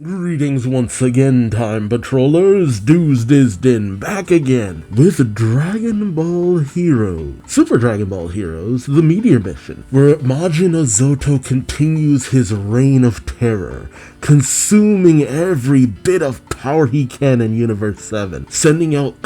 Greetings once again, Time Patrollers. Duuz-Diz-Din back again with Dragon Ball Heroes. Super Dragon Ball Heroes, the Meteor mission, where Majin Azoto continues his reign of terror, consuming every bit of power he can in Universe 7, sending out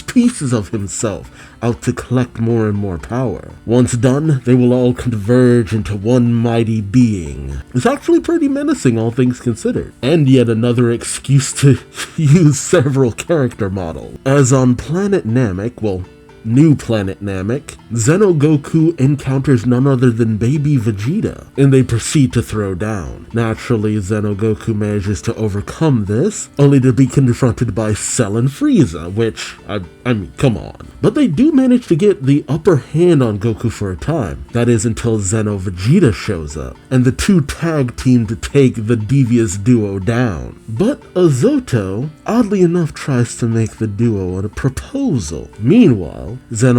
pieces of himself, out to collect more and more power. Once done, they will all converge into one mighty being. It's actually pretty menacing, all things considered. And yet another excuse to use several character models. As on Planet Namek, New Planet Namek, Goku encounters none other than baby Vegeta, and they proceed to throw down. Naturally, Goku manages to overcome this, only to be confronted by Cell and Frieza, which, I mean, come on. But they do manage to get the upper hand on Goku for a time. That is until Vegeta shows up, and the two tag team to take the devious duo down. But Azoto, oddly enough, tries to make the duo a proposal. Meanwhile,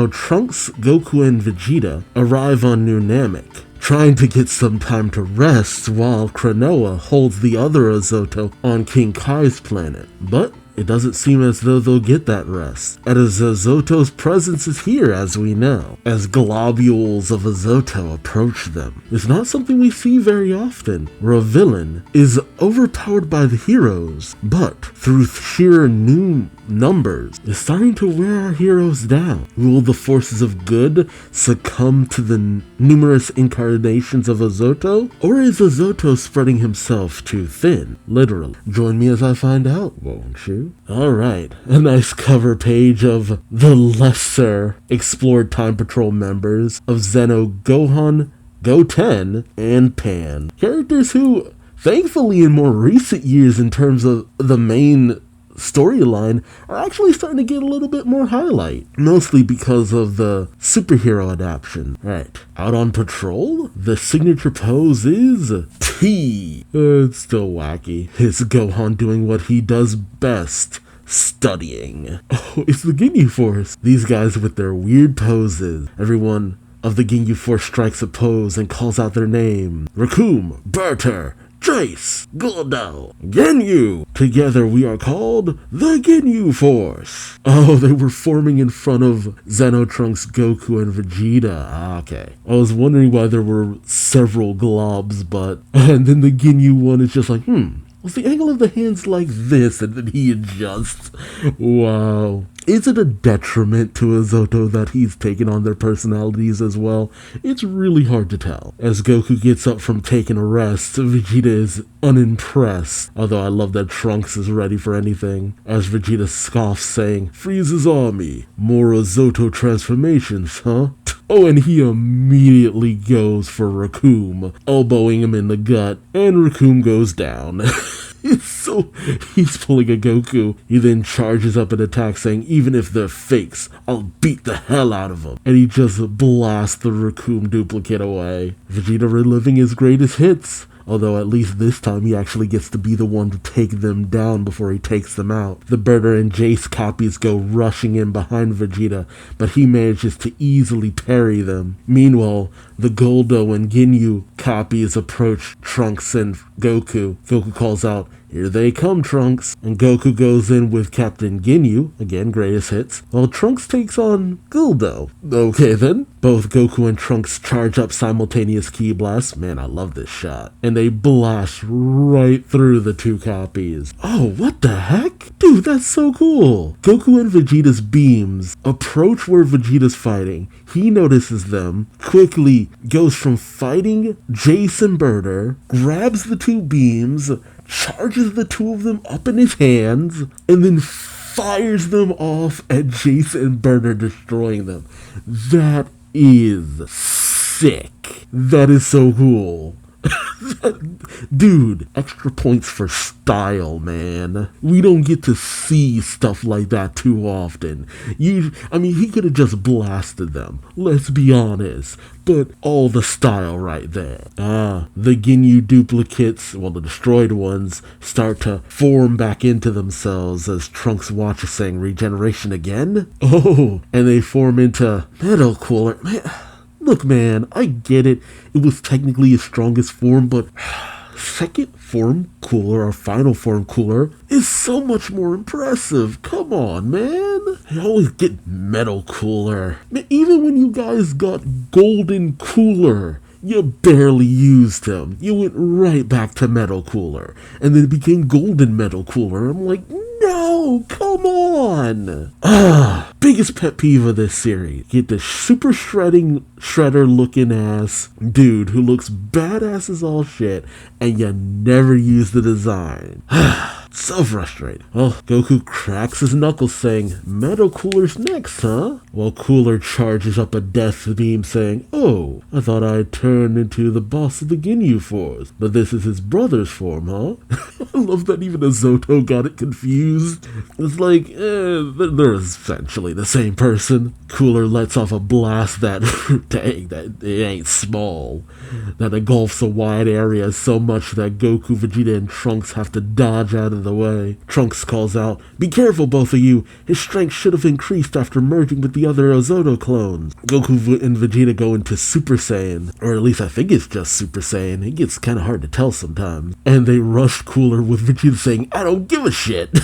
Trunks, Goku, and Vegeta arrive on New Namek, trying to get some time to rest while Kranoa holds the other Azoto on King Kai's planet. But it doesn't seem as though they'll get that rest, as Azoto's presence is here, as we know, as globules of Azoto approach them. It's not something we see very often, where a villain is overpowered by the heroes, but through sheer new numbers is starting to wear our heroes down. Will the forces of good succumb to the numerous incarnations of Azoto? Or is Azoto spreading himself too thin? Literally. Join me as I find out, won't you? Alright, a nice cover page of the lesser explored Time Patrol members of Zeno, Gohan, Goten, and Pan. Characters who, thankfully in more recent years in terms of the main storyline, are actually starting to get a little bit more highlight, mostly because of the superhero adaptation. Right, out on patrol, the signature pose is T. It's still wacky. It's Gohan doing what he does best, studying. Oh, it's the Ginyu Force. These guys with their weird poses. Everyone of the Ginyu Force strikes a pose and calls out their name. Recoome, Berter, Jace, Guldo, Ginyu. Together we are called the Ginyu Force. Oh, they were forming in front of Trunks, Goku, and Vegeta. Okay. I was wondering why there were several globs, but... And then the Ginyu one is just like, was the angle of the hands like this? And then he adjusts. Wow. Is it a detriment to Azoto that he's taken on their personalities as well? It's really hard to tell. As Goku gets up from taking a rest, Vegeta is unimpressed, although I love that Trunks is ready for anything, as Vegeta scoffs saying, "Frieza's army, more Azoto transformations, huh?" Oh, and he immediately goes for Recoome, elbowing him in the gut, and Recoome goes down. He's pulling a Goku. He then charges up an attack saying, "Even if they're fakes, I'll beat the hell out of them." And he just blasts the Recoome duplicate away. Vegeta reliving his greatest hits. Although at least this time he actually gets to be the one to take them down before he takes them out. The Berter and Jace copies go rushing in behind Vegeta, but he manages to easily parry them. Meanwhile, the Guldo and Ginyu copies approach Trunks and Goku. Goku calls out, "Here they come, Trunks." And Goku goes in with Captain Ginyu, again greatest hits, while Trunks takes on Guldo. Okay then, both Goku and Trunks charge up simultaneous ki blasts. Man, I love this shot. And they blast right through the two copies. Oh, what the heck? Dude, that's so cool. Goku and Vegeta's beams approach where Vegeta's fighting. He notices them, quickly goes from fighting Jace and Berter, grabs the two beams, charges the two of them up in his hands, and then fires them off at Jace and Berter, destroying them. That is sick. That is so cool. Dude, extra points for style, man. We don't get to see stuff like that too often. He could have just blasted them, let's be honest, but all the style right there. The Ginyu duplicates, the destroyed ones, start to form back into themselves as Trunks watches, saying, "Regeneration again?" Oh, and they form into Metal Cooler. Man, look, man, I get it. It was technically his strongest form, but second form cooler, our final form cooler, is so much more impressive. Come on, man. I always get metal cooler. Even when you guys got golden cooler, you barely used him. You went right back to metal cooler. And then it became golden metal cooler. I'm like, no, come on. Biggest pet peeve of this series. Get the super shredder looking ass dude who looks badass as all shit, and you never use the design. So frustrating. Well, Goku cracks his knuckles saying, Metal Cooler's next, huh? While Cooler charges up a death beam saying, oh, I thought I'd turn into the boss of the Ginyu Force, but this is his brother's form, huh? I love that even Azoto got it confused. It's like, they're essentially the same person. Cooler lets off a blast that, dang, that it ain't small, that engulfs a wide area so much that Goku, Vegeta, and Trunks have to dodge out of the way. Trunks calls out, be careful, both of you. His strength should have increased after merging with the other Azoto clones. Goku and Vegeta go into Super Saiyan, or at least I think it's just Super Saiyan. It gets kind of hard to tell sometimes. And they rush Cooler with Vegeta saying, I don't give a shit.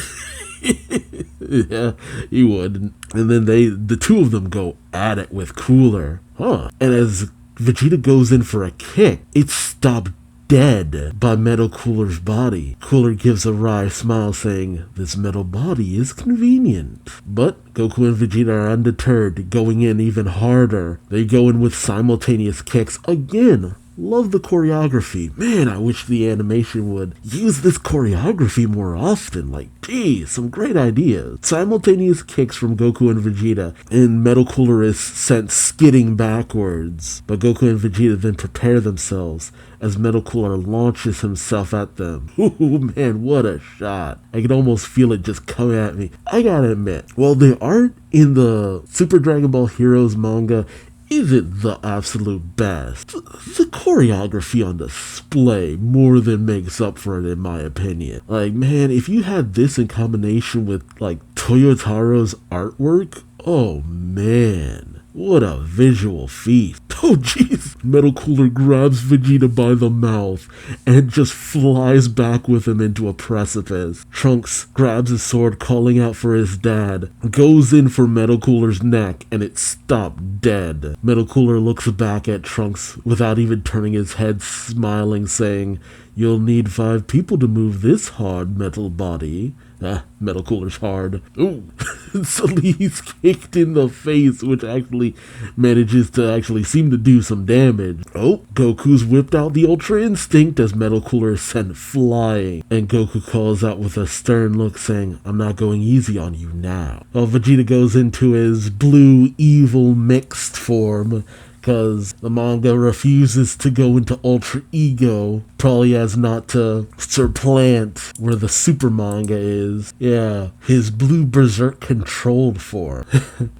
Yeah, he would. And then the two of them go at it with Cooler. And as Vegeta goes in for a kick, it's stopped dead by Metal Cooler's body. Cooler gives a wry smile saying, this metal body is convenient. But Goku and Vegeta are undeterred, going in even harder. They go in with simultaneous kicks again. Love the choreography. Man, I wish the animation would use this choreography more often. Like, geez, some great ideas. Simultaneous kicks from Goku and Vegeta, and Metal Cooler is sent skidding backwards. But Goku and Vegeta then prepare themselves as Metal Cooler launches himself at them. Ooh, man, what a shot. I can almost feel it just coming at me. I gotta admit, while the art in the Super Dragon Ball Heroes manga isn't the absolute best, the choreography on display more than makes up for it, in my opinion. Like, man, if you had this in combination with, like, Toyotaro's artwork, oh man, what a visual feast. Oh jeez. Metal Cooler grabs Vegeta by the mouth and just flies back with him into a precipice. Trunks grabs his sword, calling out for his dad, goes in for Metal Cooler's neck, and it stopped dead. Metal Cooler looks back at Trunks without even turning his head, smiling, saying, you'll need 5 people to move this hard metal body. Metal Cooler's hard. Ooh. Suddenly he's kicked in the face, which actually manages to actually seem to do some damage. Oh, Goku's whipped out the Ultra Instinct as Metal Cooler is sent flying. And Goku calls out with a stern look saying, I'm not going easy on you now. While Vegeta goes into his blue evil mixed form, because the manga refuses to go into Ultra Ego, probably as not to supplant where the super manga is. Yeah, his blue berserk controlled form.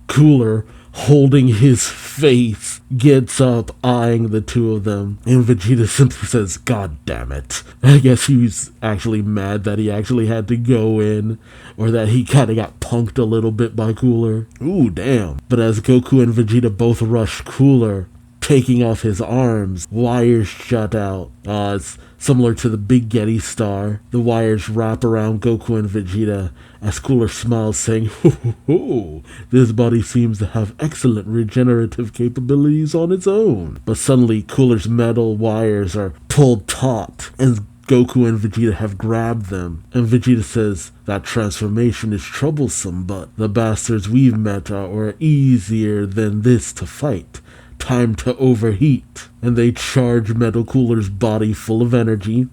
Cooler, holding his face, gets up, eyeing the two of them, and Vegeta simply says, God damn it. I guess he was actually mad that he actually had to go in, or that he kind of got punked a little bit by Cooler. Ooh, damn. But as Goku and Vegeta both rush Cooler, taking off his arms, wires shut out. It's similar to the Big Getty star. The wires wrap around Goku and Vegeta as Cooler smiles, saying, ho ho ho, this body seems to have excellent regenerative capabilities on its own. But suddenly Cooler's metal wires are pulled taut, and Goku and Vegeta have grabbed them, and Vegeta says, that transformation is troublesome, but the bastards we've met are easier than this to fight. Time to overheat. And they charge Metal Cooler's body full of energy.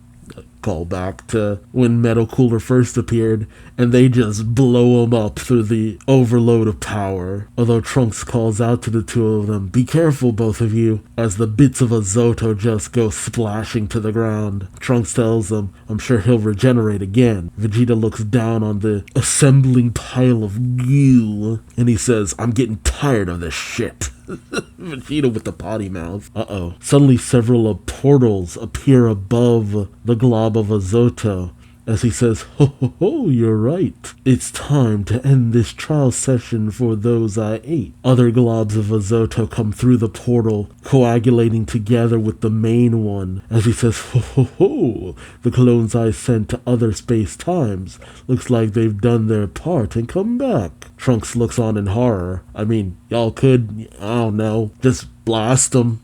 Call back to when Metal Cooler first appeared, and they just blow him up through the overload of power. Although Trunks calls out to the two of them, be careful, both of you, as the bits of Azoto just go splashing to the ground. Trunks tells them, I'm sure he'll regenerate again. Vegeta looks down on the assembling pile of goo, and he says, I'm getting tired of this shit. Vegeta with the potty mouth. Suddenly several portals appear above the glob of Azoto, as he says, "Ho ho ho, you're right. It's time to end this trial session for those I ate." Other globs of Azoto come through the portal, coagulating together with the main one, as he says, "Ho ho ho, the clones I sent to other space-times. Looks like they've done their part and come back." Trunks looks on in horror. I mean, y'all could, I don't know, just blast them.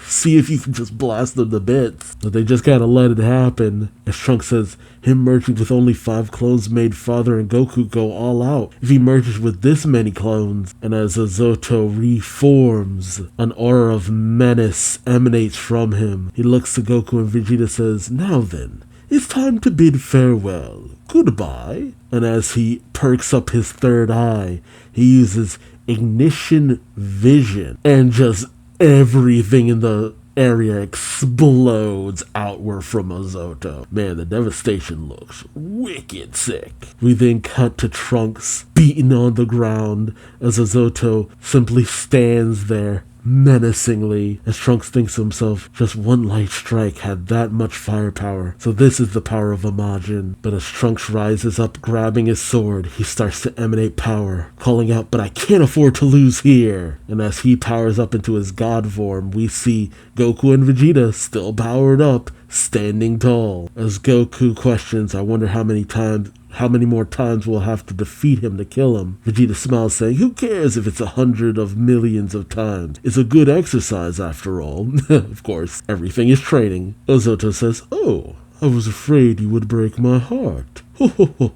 See if you can just blast them to bits. But they just gotta let it happen. As Trunks says, him merging with only 5 clones made Father and Goku go all out. If he merges with this many clones, and as Azoto reforms, an aura of menace emanates from him. He looks to Goku and Vegeta says, "Now then, it's time to bid farewell. Goodbye." And as he perks up his third eye, he uses ignition vision, and just everything in the area explodes outward from Azoto. Man, the devastation looks wicked sick. We then cut to Trunks beaten on the ground as Azoto simply stands there menacingly, as Trunks thinks to himself, just one light strike had that much firepower, so this is the power of Imagine. But as Trunks rises up grabbing his sword, he starts to emanate power, calling out, "But I can't afford to lose here." And as he powers up into his god form, we see Goku and Vegeta still powered up, standing tall. As Goku questions, "I wonder how many more times we'll have to defeat him to kill him." Vegeta smiles, saying, "Who cares if it's 100 of millions of times? It's a good exercise after all." Of course, everything is training. Azoto says, "Oh, I was afraid you would break my heart." Ho ho ho.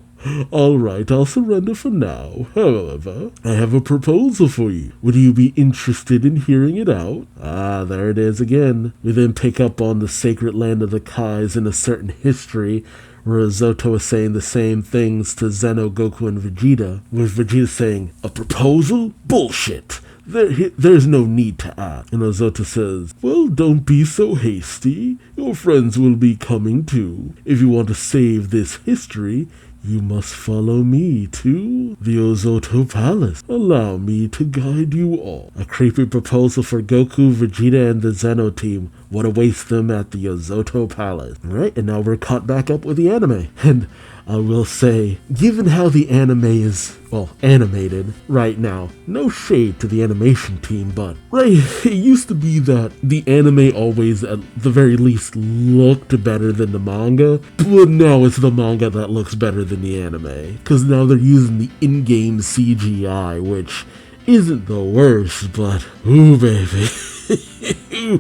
"All right, I'll surrender for now. However, I have a proposal for you. Would you be interested in hearing it out?" Ah, there it is again. We then pick up on the sacred land of the Kais in a certain history, where Azoto is saying the same things to Zeno, Goku, and Vegeta, with Vegeta saying, "A proposal? Bullshit. There's no need to ask." And Azoto says, "Well, don't be so hasty. Your friends will be coming too. If you want to save this history, you must follow me to the Azoto Palace. Allow me to guide you all." A creepy proposal for Goku, Vegeta, and the Zeno team. What awaits them at the Azoto Palace. Alright, and now we're caught back up with the anime. And I will say, given how the anime is, well, animated right now, no shade to the animation team, but right, it used to be that the anime always, at the very least, looked better than the manga, but now it's the manga that looks better than the anime, because now they're using the in-game CGI, which isn't the worst, but ooh baby.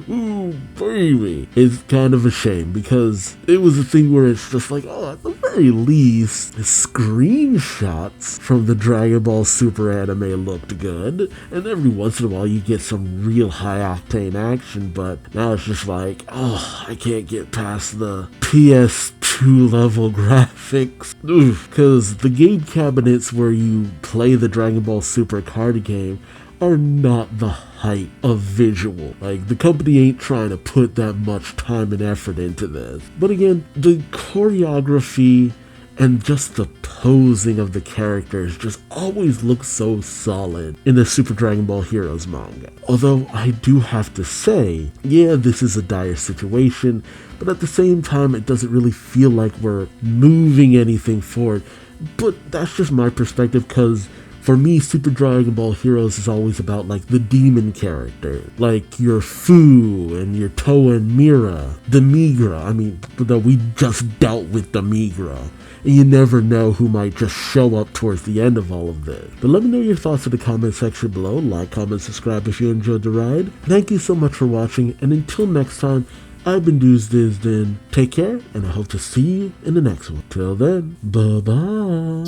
Ooh, baby. It's kind of a shame, because it was a thing where it's just like, oh, at the very least, the screenshots from the Dragon Ball Super anime looked good, and every once in a while you get some real high-octane action, but now it's just like, oh, I can't get past the PS2 level graphics, because the game cabinets where you play the Dragon Ball Super card game are not the height of visual. Like, the company ain't trying to put that much time and effort into this. But again, the choreography and just the posing of the characters just always looks so solid in the Super Dragon Ball Heroes manga. Although I do have to say, yeah, this is a dire situation, but at the same time it doesn't really feel like we're moving anything forward. But that's just my perspective, because for me, Super Dragon Ball Heroes is always about, like, the demon character. Like, your Fu and your Toa and Mira. The Migra. I mean, we just dealt with the Migra. And you never know who might just show up towards the end of all of this. But let me know your thoughts in the comment section below. Like, comment, subscribe if you enjoyed the ride. Thank you so much for watching, and until next time, I've been Duuz-Diz-Din. Take care, and I hope to see you in the next one. Till then, bye-bye.